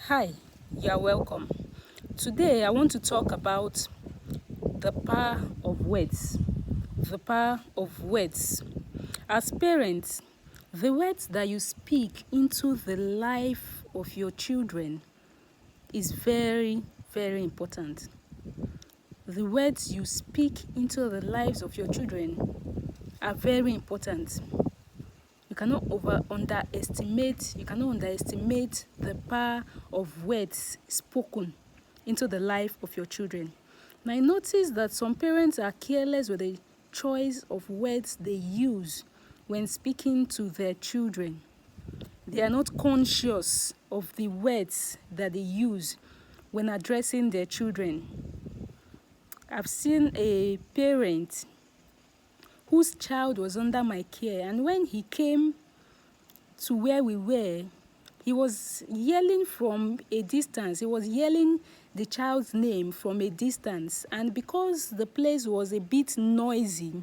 Hi, you're welcome. Today I want to talk about the power of words. The power of words. As parents, the words that you speak into the life of your children is very, very important. The words you speak into the lives of your children are very important. You cannot underestimate the power of words spoken into the life of your children. Now, I notice that some parents are careless with the choice of words they use when speaking to their children. They are not conscious of the words that they use when addressing their children. I've seen a parent whose child was under my care, and when he came to where we were, he was yelling from a distance. He was yelling the child's name from a distance. And because the place was a bit noisy,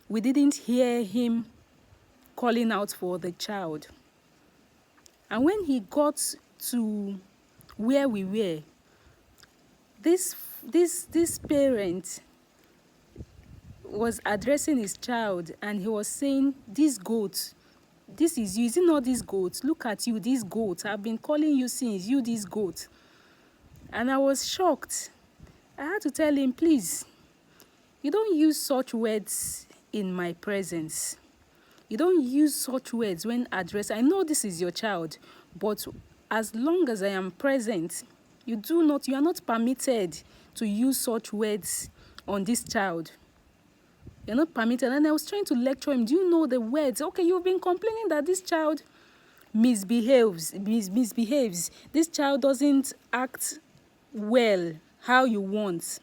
we didn't hear him calling out for the child. And when he got to where we were, this parent was addressing his child, and he was saying, "This goat, this is you. Is it not this goat? Look at you, this goat. I've been calling you since, you this goat." And I was shocked. I had to tell him, "Please, you don't use such words in my presence. You don't use such words when addressed. I know this is your child, but as long as I am present, you are not permitted to use such words on this child. You're not permitted." And I was trying to lecture him. "Do you know the words? Okay, you've been complaining that this child misbehaves. This child doesn't act well how you want.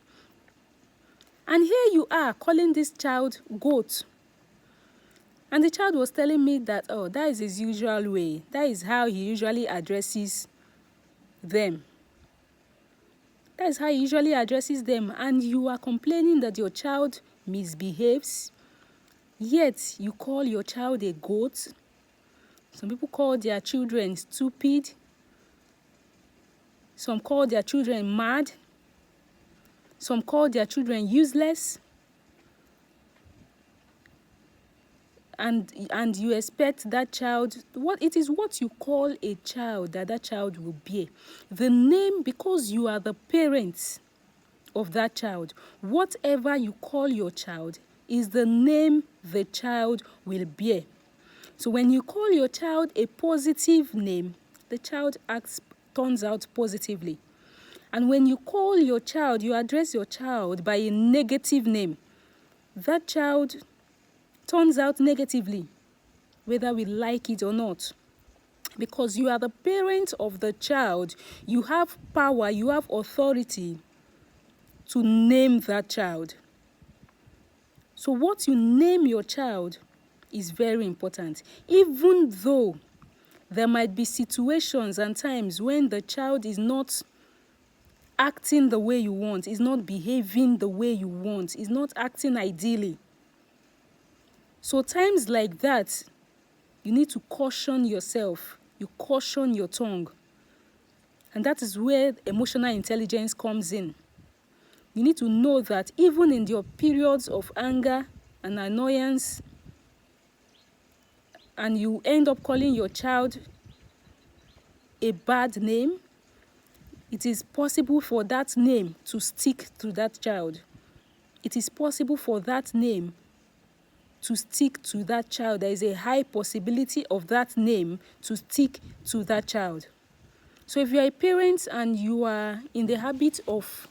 And here you are calling this child goat." And the child was telling me that, oh, that is his usual way. That is how he usually addresses them. That is how he usually addresses them. And you are complaining that your child misbehaves, yet you call your child a goat. Some people call their children stupid. Some call their children mad. Some call their children useless. And you expect that child, it is what you call a child that child will bear. The name, because you are the parents of that child, whatever you call your child is the name the child will bear. So when you call your child a positive name, the child turns out positively. And when you call your child, you address your child by a negative name, that child turns out negatively, whether we like it or not. Because you are the parent of the child, you have power, you have authority to name that child. So what you name your child is very important. Even though there might be situations and times when the child is not acting the way you want, is not behaving the way you want, is not acting ideally. So times like that, you need to caution yourself. You caution your tongue. And that is where emotional intelligence comes in. You need to know that even in your periods of anger and annoyance, and you end up calling your child a bad name, it is possible for that name to stick to that child. It is possible for that name to stick to that child. There is a high possibility of that name to stick to that child. So if you are a parent and you are in the habit of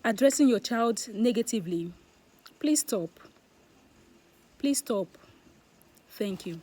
addressing your child negatively, please stop. Please stop. Thank you.